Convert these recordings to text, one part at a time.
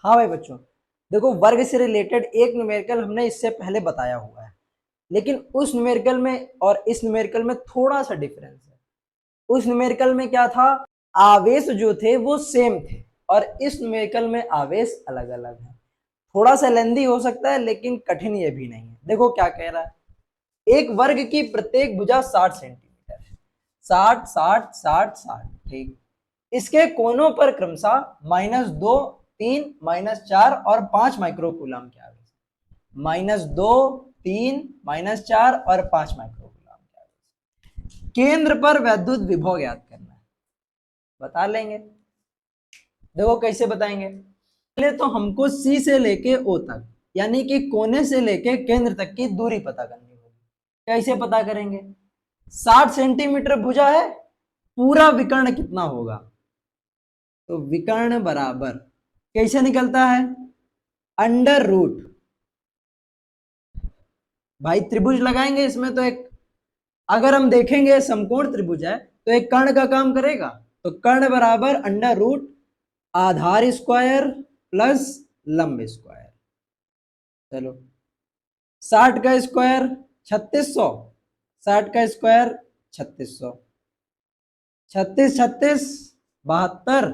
हाँ भाई बच्चों, देखो वर्ग से रिलेटेड एक न्यूमेरिकल हमने इससे पहले बताया हुआ है, लेकिन उस न्यूमेरिकल में और इस न्यूमेरिकल में थोड़ा सा डिफरेंस है। उस न्यूमेरिकल में क्या था, आवेश जो थे वो सेम थे, और इस न्यूमेरिकल में आवेश अलग अलग है। थोड़ा सा लेंदी हो सकता है लेकिन कठिन ये भी नहीं है। देखो क्या कह रहा है, एक वर्ग की प्रत्येक भुजा 60 सेंटीमीटर है। 60 60 60 60, ठीक। इसके कोनों पर क्रमशः -2, 3, -4 और 5 माइक्रोकूलम के आवेश। -2, 3, -4 और 5 माइक्रोकूलम के आवेश। केंद्र पर वैद्युत विभव ज्ञात करना है, बता लेंगे। देखो कैसे बताएंगे, पहले तो हमको सी से लेके ओ तक, यानी कि कोने से लेके केंद्र तक की दूरी पता करनी होगी। कैसे पता करेंगे, 60 सेंटीमीटर भुजा है, पूरा विकर्ण कितना होगा, तो विकर्ण बराबर कैसे निकलता है, अंडर रूट। भाई त्रिभुज लगाएंगे इसमें, तो एक अगर हम देखेंगे समकोण त्रिभुज है तो एक कर्ण का काम करेगा, तो कर्ण बराबर अंडर रूट आधार स्क्वायर प्लस लंब स्क्वायर। चलो 60 का स्क्वायर 3600, 60 का स्क्वायर 3600, 36 36 72,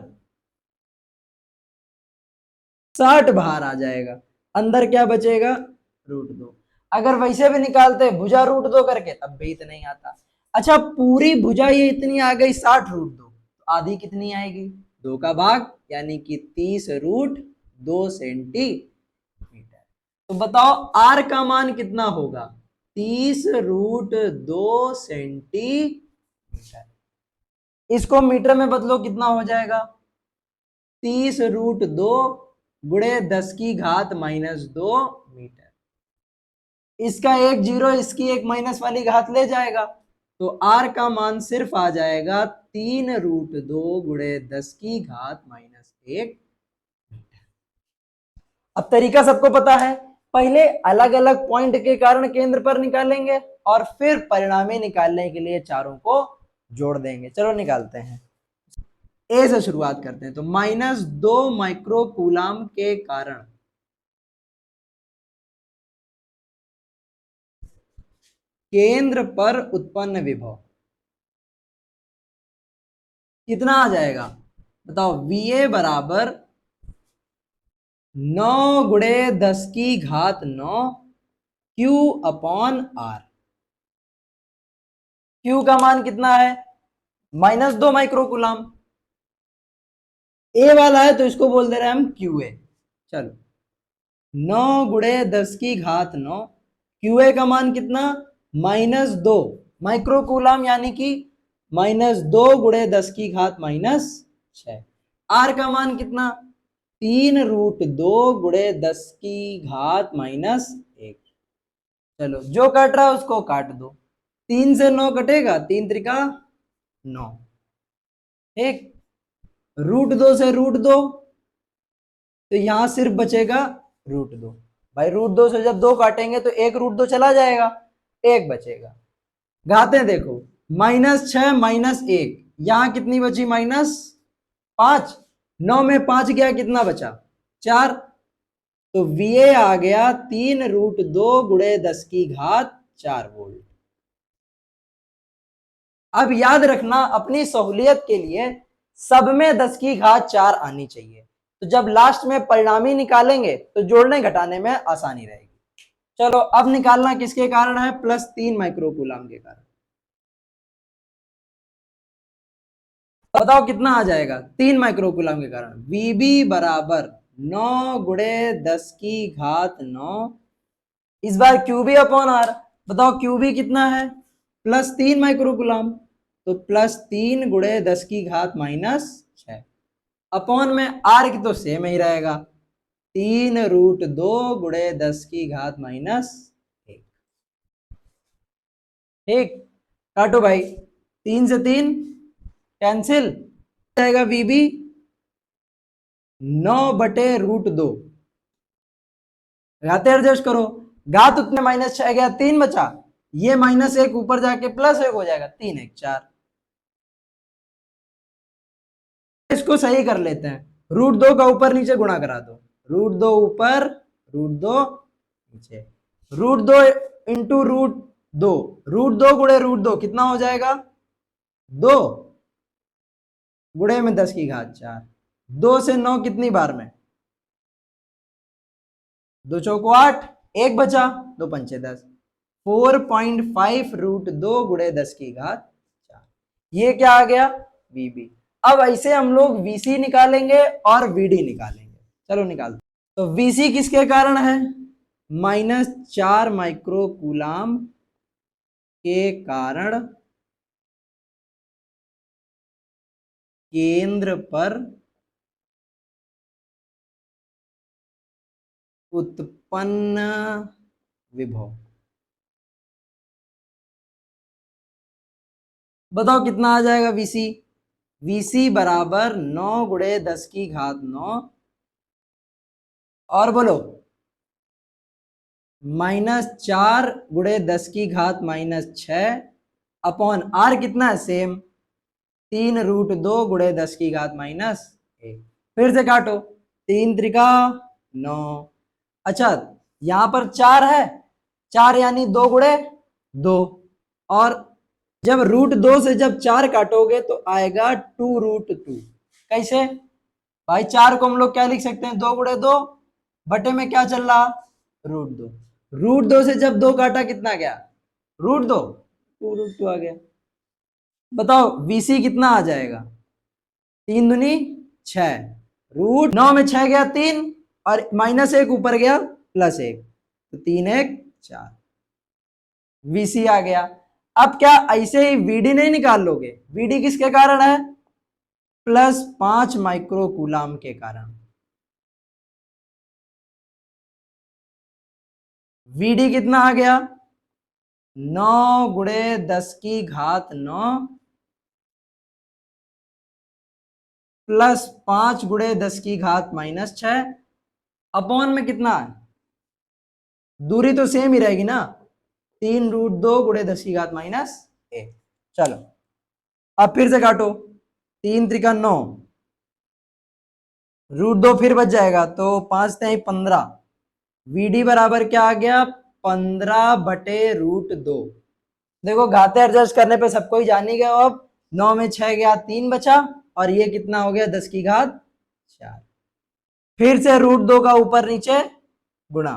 60 बाहर आ जाएगा, अंदर क्या बचेगा, √2। अगर वैसे भी निकालते भुजा √2 करके तब भी इतना ही आता। अच्छा पूरी भुजा ये इतनी आ गई 60 √2, तो आधी कितनी आएगी, 2 का भाग, यानी कि 30 √2 सेंटीमीटर। तो बताओ आर का मान कितना होगा, 30 √2 सेंटीमीटर। इसको मीटर में बदलो कितना हो जाएगा, 30 √2 गुणे 10 की घात -2 मीटर। इसका एक जीरो, इसकी एक माइनस वाली घात ले जाएगा, तो आर का मान सिर्फ आ जाएगा 3 √2 गुणे 10 की घात -1 मीटर। अब तरीका सबको पता है, पहले अलग अलग पॉइंट के कारण केंद्र पर निकालेंगे और फिर परिणामी निकालने के लिए चारों को जोड़ देंगे। चलो निकालते हैं, ए से शुरुआत करते हैं। तो -2 माइक्रोकूलम के कारण केंद्र पर उत्पन्न विभव कितना आ जाएगा, बताओ। VA बराबर 9 गुणे 10 की घात 9 Q/R। Q का मान कितना है, -2 माइक्रोकूलम। ए वाला है तो इसको बोल दे रहे हैं हम QA। चलो 9 गुणे 10 की घात 9, QA का मान कितना, -2 माइक्रोकूलम, यानी कि -2 गुणे 10 की घात -6। आर का मान कितना, 3 √2 गुणे 10 की घात -1। चलो जो कट रहा है उसको काट दो, 3 से 9 कटेगा, 3 त्रिका 9, ठीक। √2 से √2, तो यहां सिर्फ बचेगा √2। भाई √2 से जब 2 काटेंगे तो एक √2 चला जाएगा, एक बचेगा। घातें देखो, -6 -1, यहां कितनी बची, -5, 9 में 5 गया, कितना बचा, 4। तो VA आ गया 3 √2 गुणे 10 की घात 4 वोल्ट। अब याद रखना अपनी सहूलियत के लिए सब में 10 की घात 4 आनी चाहिए, तो जब लास्ट में परिणामी निकालेंगे तो जोड़ने घटाने में आसानी रहेगी। चलो अब निकालना किसके कारण है, +3 माइक्रोकूलम के कारण। बताओ कितना आ जाएगा, 3 माइक्रोकूलम के कारण। VB बराबर 9 गुणे 10 की घात 9, इस बार QB/R। बताओ QB कितना है, +3 माइक्रोकूलम, तो +3 गुणे 10 की घात -6। अपॉन में आर की तो सेम ही रहेगा, 3 √2 गुणे 10 की घात -1। ठीक, काटो भाई, 3 से 3 कैंसिल जाएगा, VB 9/√2, घाते एडजस्ट करो, घात उतने -6 गया, 3 बचा, ये -1 ऊपर जाके +1 हो जाएगा, 3 1 4। इसको सही कर लेते हैं, √2 का ऊपर नीचे गुणा करा दो, रूट 2 ऊपर, रूट 2 नीचे, रूट 2 इंटू रूट 2, रूट 2 गुणे रूट 2 कितना हो जाएगा? 2 गुणे में 10 की घात 4, 2 से 9 कितनी बार में? 2 चौको 8, एक बचा, 2 पंचे 10, 4.5 रूट 2 गुणे 10 की घात 4, ये क्या आ गया? वीबी। अब ऐसे हम लोग वीसी निकालेंगे और वीडी निकालेंगे। चलो निकालते। तो वीसी किसके कारण है? -4 माइक्रो कूलाम के कारण केंद्र पर उत्पन्न विभव। बताओ कितना आ जाएगा वीसी? वीसी बराबर 9 गुणे 10 की घात 9, और बोलो -4 गुणे 10 की घात -6 अपॉन आर कितना है? सेम, 3 रूट 2 गुणे 10 की घात -1। फिर से काटो, 3 त्रिका 9। अच्छा यहां पर 4 है, 4 यानी 2 गुणे 2, और जब रूट 2 से जब 4 काटोगे तो आएगा 2 रूट 2। कैसे भाई? 4 को हम लोग क्या लिख सकते हैं? 2 गुणे 2 बटे में क्या चल रहा? रूट 2। रूट 2 से जब 2 काटा कितना गया? रूट 2, 2 रूट 2 आ गया। बताओ वीसी कितना आ जाएगा? 3 दूनी 6, रूट 9 में 6 गया 3, और -1 ऊपर गया +1, तो 3 1 4, वीसी आ गया। अब क्या ऐसे ही वीडी नहीं निकाल लोगे? वीडी किसके कारण है? +5 माइक्रो कूलाम के कारण। वीडी कितना आ गया? 9 गुणे 10 की घात 9 +5 गुणे 10 की घात -6 अपॉन में कितना है? दूरी तो सेम ही रहेगी ना, 3 रूट 2 गुणे 10 की घात -1। चलो अब फिर से काटो, 3 त्रिका 9, रूट 2 फिर बच जाएगा, तो 5 3 15, वीडी बराबर क्या आ गया? 15 बटे रूट 2। देखो घाते एडजस्ट करने पे सबको ही जान ही गया। अब 9 में 6 गया, 3 बचा, और ये कितना हो गया? 10 की घात 4। फिर से रूट 2 का ऊपर नीचे गुणा,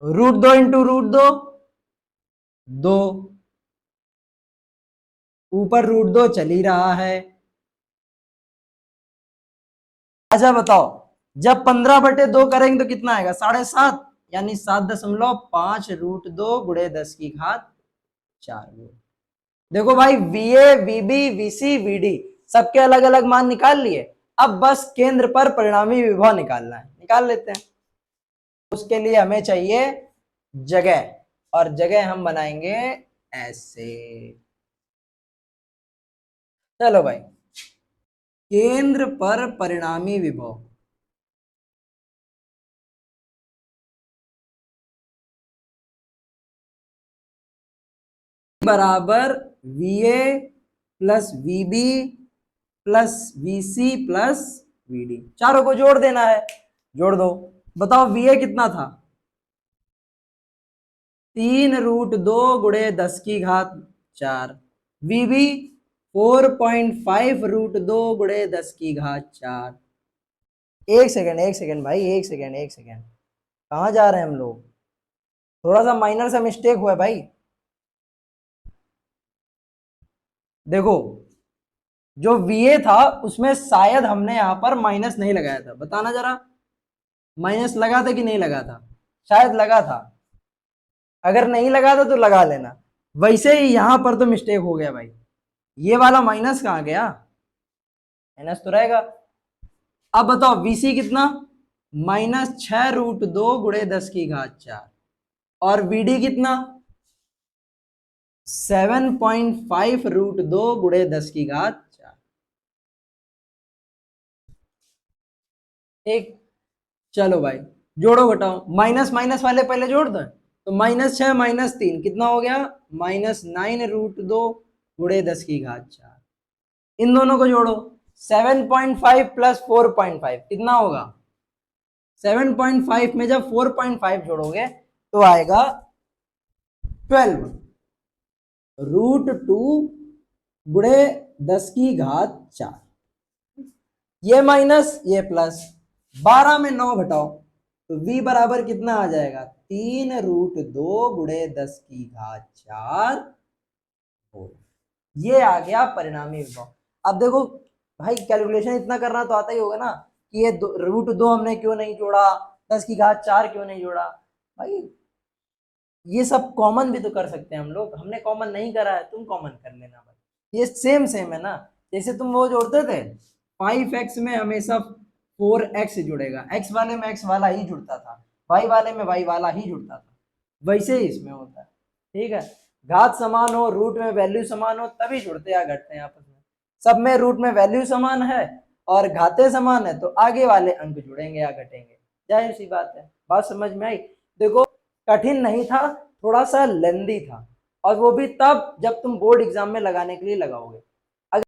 रूट 2 इंटू रूट 2 2, ऊपर रूट 2 चल ही रहा है। अच्छा बताओ, जब 15 बटे 2 करेंगे तो कितना आएगा? 7.5, यानी 7.5 रूट 2 गुणे 10 की घात 4। देखो भाई वीए, वीबी, वीसी, वीडी सबके अलग अलग मान निकाल लिए। अब बस केंद्र पर परिणामी विभव निकालना है, निकाल लेते हैं। उसके लिए हमें चाहिए जगह, और जगह हम बनाएंगे ऐसे। चलो भाई, केंद्र पर परिणामी विभव बराबर वीए प्लस वीबी प्लस वीसी प्लस वीडी, चारों को जोड़ देना है। जोड़ दो। बताओ वीए कितना था? 3 रूट 2 गुणे 10 की घात 4, वीबी 4.5 रूट 2 गुणे 10 की घात 4। एक सेकेंड भाई, एक सेकेंड, एक सेकेंड, कहाँ जा रहे हैं हम लोग? थोड़ा सा माइनर सा मिस्टेक हुआ है भाई। देखो जो VA था उसमें शायद हमने यहां पर माइनस नहीं लगाया था, बताना जरा, माइनस लगा था कि नहीं लगा था? शायद लगा था, अगर नहीं लगा था तो लगा लेना। वैसे ही यहां पर तो मिस्टेक हो गया भाई, ये वाला माइनस कहाँ गया? माइनस तो रहेगा। अब बताओ VC कितना? -6 रूट 2 गुणे 10 की घात 4, और VD कितना? 7.5 रूट 2 गुणे 10 की घात 4। एक, चलो भाई जोड़ो घटाओ, माइनस माइनस वाले पहले जोड़ दो, तो -6 -3 कितना हो गया? -9 रूट 2 गुणे 10 की घात 4। इन दोनों को जोड़ो, 7.5 प्लस 4.5 कितना होगा? 7.5 में जब 4.5 जोड़ोगे तो आएगा 12√2 गुणे 10⁴ ये माइनस ये प्लस, 12 में 9 घटाओ तो v बराबर कितना आ जाएगा? 3√2 गुणे 10⁴ ये आ गया परिणामी विभव। अब देखो भाई कैलकुलेशन इतना करना तो आता ही होगा ना कि ये √2 हमने क्यों नहीं जोड़ा, 10⁴ क्यों नहीं जोड़ा। भाई ये सब कॉमन भी तो कर सकते हैं हम लोग, हमने कॉमन नहीं करा है, तुम कॉमन कर लेना भाई। ये सेम सेम है ना, जैसे तुम वो जोड़ते थे 5x में हमेशा 4x जुड़ेगा, x वाले में x वाला ही जुड़ता था, y वाले में y वाला ही जुड़ता था, वैसे ही इसमें होता है। ठीक है, घात समान हो, रूट में वैल्यू समान हो तभी जुड़ते या घटते हैं आपस में। सब में रूट में वैल्यू समान है और घाते समान है तो आगे वाले अंक जुड़ेंगे या घटेंगे, जाहिर सी बात है। बात समझ में आई? देखो कठिन नहीं था, थोड़ा सा लेंदी था, और वो भी तब जब तुम बोर्ड एग्जाम में लगाने के लिए लगाओगे।